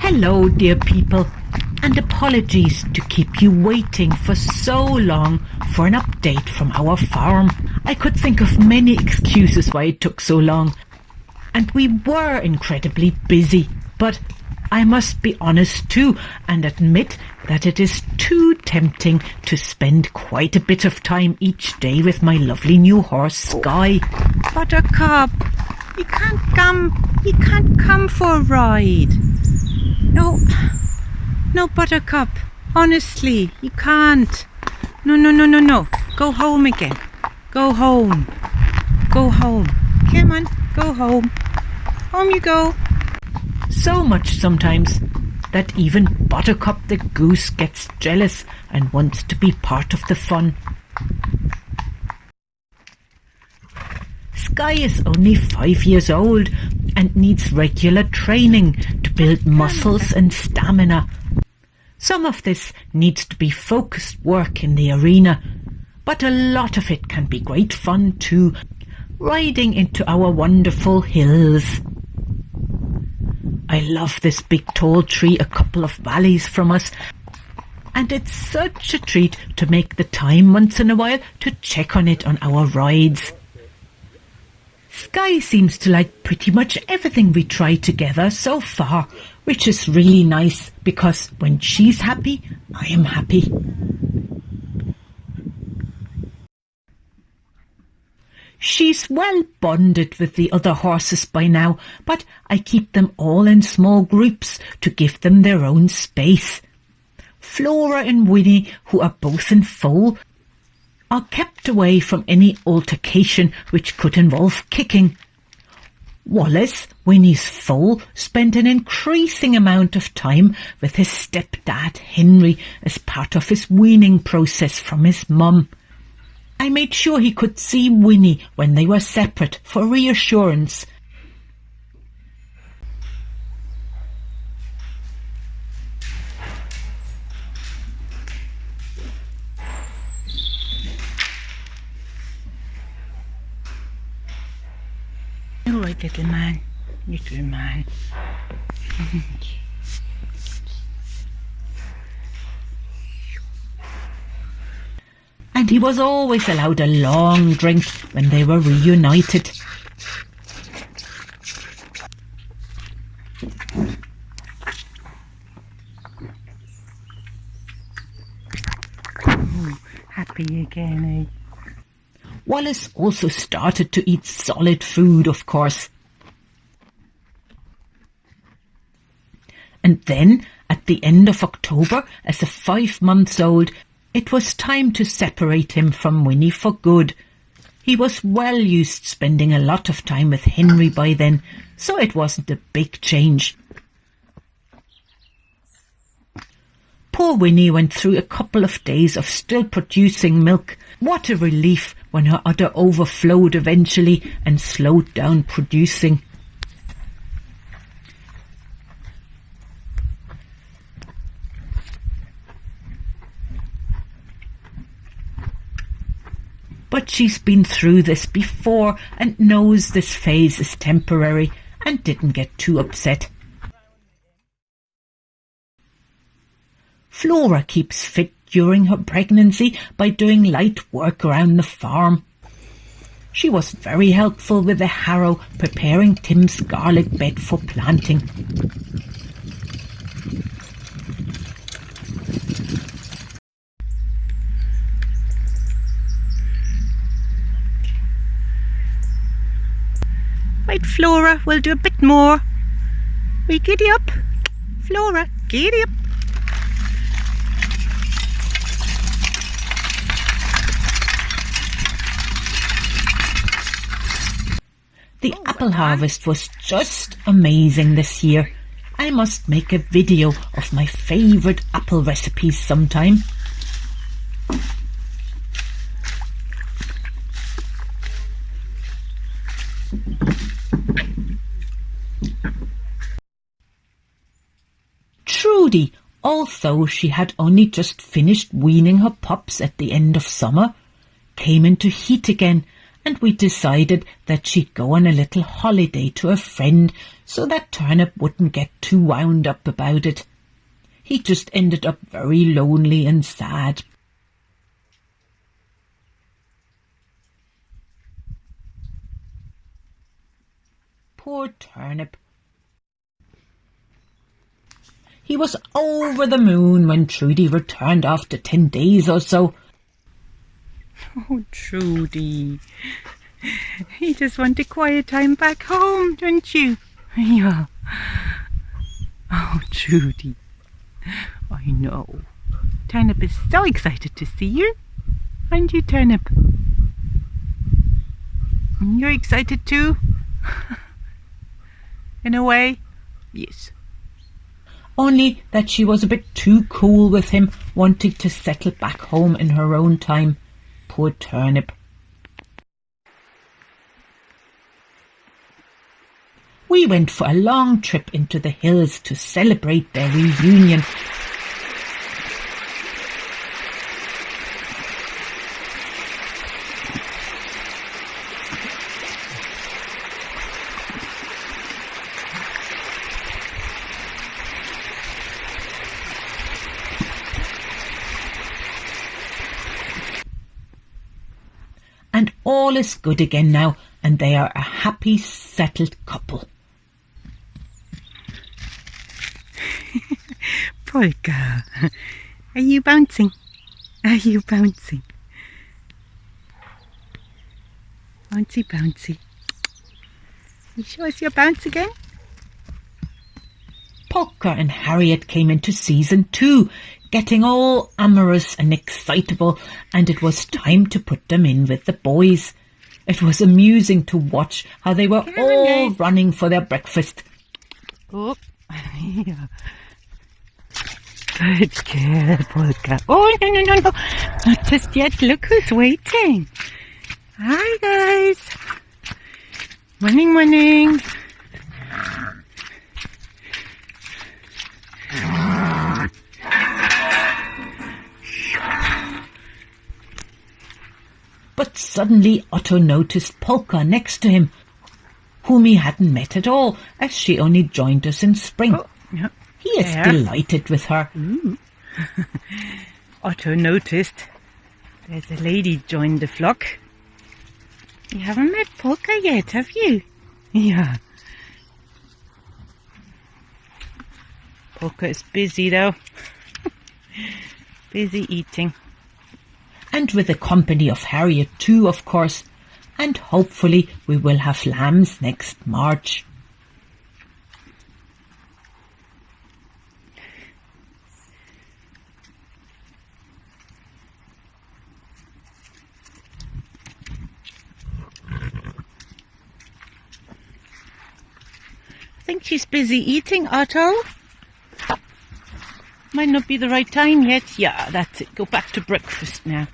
Hello, dear people, and apologies to keep you waiting for so long for an update from our farm. I could think of many excuses why it took so long, and we were incredibly busy, but I must be honest too and admit that it is too tempting to spend quite a bit of time each day with my lovely new horse, Sky. Buttercup, you can't come for a ride. No, Buttercup, honestly, you can't. No. Go home again. Go home. Come on, go home. Home you go. So much sometimes that even Buttercup the goose gets jealous and wants to be part of the fun. Sky is only 5 years old and needs regular training to build muscles and stamina. Some of this needs to be focused work in the arena, but a lot of it can be great fun too, riding into our wonderful hills. I love this big tall tree a couple of valleys from us, and it's such a treat to make the time once in a while to check on it on our rides. Sky seems to like pretty much everything we try together so far, which is really nice because when she's happy, I am happy. She's well bonded with the other horses by now, but I keep them all in small groups to give them their own space. Flora and Winnie, who are both in foal, are kept away from any altercation which could involve kicking. Wallace, Winnie's foal, spent an increasing amount of time with his stepdad Henry as part of his weaning process from his mum. I made sure he could see Winnie when they were separate for reassurance. All right, little man. And he was always allowed a long drink when they were reunited. Happy again, eh? Wallace also started to eat solid food, of course. And then, at the end of October, as a 5 months old, it was time to separate him from Winnie for good. He was well used spending a lot of time with Henry by then, so it wasn't a big change. Poor Winnie went through a couple of days of still producing milk. What a relief when her udder overflowed eventually and slowed down producing. But she's been through this before and knows this phase is temporary and didn't get too upset. Flora keeps fit during her pregnancy by doing light work around the farm. She was very helpful with the harrow, preparing Tim's garlic bed for planting. Right, Flora, we'll do a bit more. We giddy up. Flora, giddy up. The apple harvest was just amazing this year. I must make a video of my favourite apple recipes sometime. Trudy, although she had only just finished weaning her pups at the end of summer, came into heat again and we decided that she'd go on a little holiday to a friend so that Turnip wouldn't get too wound up about it. He just ended up very lonely and sad. Poor Turnip. He was over the moon when Trudy returned after 10 days or so. Oh, Trudy. You just want a quiet time back home, don't you? Yeah. Oh, Trudy. I know. Turnip is so excited to see you. Aren't you, Turnip? You're excited too? In a way, yes. Only that she was a bit too cool with him, wanting to settle back home in her own time. Poor Turnip. We went for a long trip into the hills to celebrate their reunion. And all is good again now, and they are a happy, settled couple. Polka, are you bouncing? Are you bouncing? Bouncy, bouncy. You show us your bounce again? Polka and Harriet came into season 2, getting all amorous and excitable, and it was time to put them in with the boys. It was amusing to watch how they were all running for their breakfast. Oh, yeah. Good girl, Polka. Oh, no. Not just yet. Look who's waiting. Hi, guys. Morning. But suddenly Otto noticed Polka next to him, whom he hadn't met at all, as she only joined us in spring. Oh, yeah. He is delighted with her. Otto noticed there's a lady joined the flock. You haven't met Polka yet, have you? Yeah. Polka is busy though. Busy eating. And with the company of Harriet too, of course. And hopefully we will have lambs next March. I think she's busy eating, Otto. Might not be the right time yet. Yeah, that's it. Go back to breakfast now.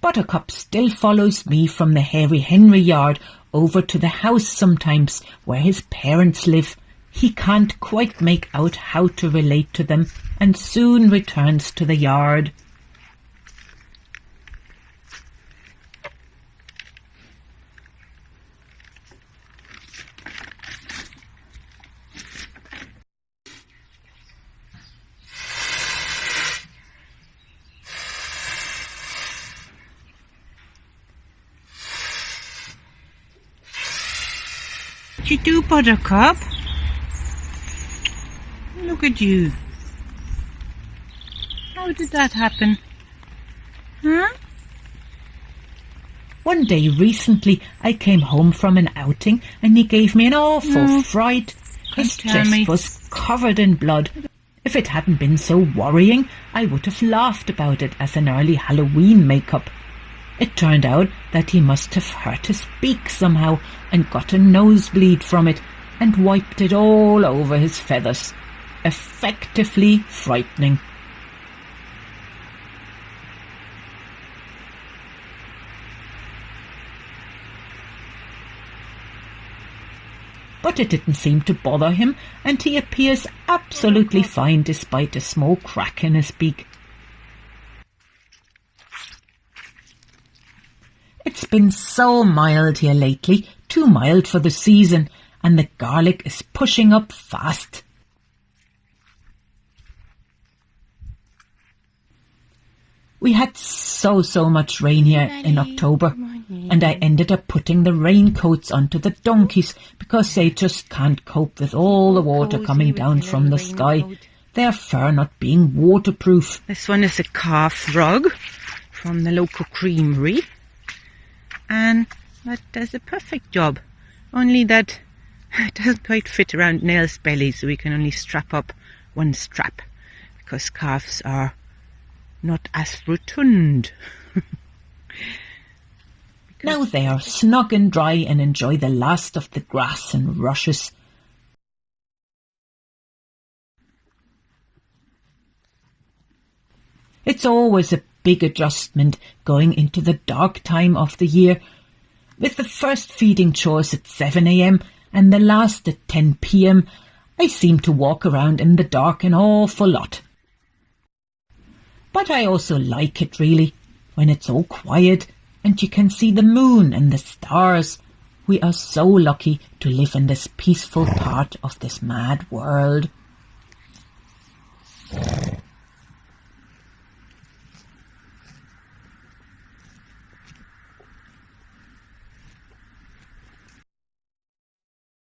Buttercup still follows me from the Hairy Henry yard over to the house sometimes where his parents live. He can't quite make out how to relate to them and soon returns to the yard. What you do, Buttercup? Look at you. How did that happen? Huh? One day recently I came home from an outing and he gave me an awful fright. His chest was covered in blood. If it hadn't been so worrying, I would have laughed about it as an early Halloween make-up. It turned out that he must have hurt his beak somehow and got a nosebleed from it and wiped it all over his feathers. Effectively frightening. But it didn't seem to bother him, and he appears absolutely fine despite a small crack in his beak. been so mild here lately, too mild for the season, and the garlic is pushing up fast. We had so much rain here in October, and I ended up putting the raincoats onto the donkeys because they just can't cope with all the water coming down from the sky, their fur not being waterproof. This one is a calf rug from the local creamery, and that does a perfect job, only that it doesn't quite fit around Nell's belly, so we can only strap up one strap because calves are not as rotund. Now they are snug and dry and enjoy the last of the grass and rushes. It's always a big adjustment going into the dark time of the year, with the first feeding chores at 7 a.m. and the last at 10 p.m. I seem to walk around in the dark an awful lot. But I also like it really, when it's all quiet and you can see the moon and the stars. We are so lucky to live in this peaceful part of this mad world.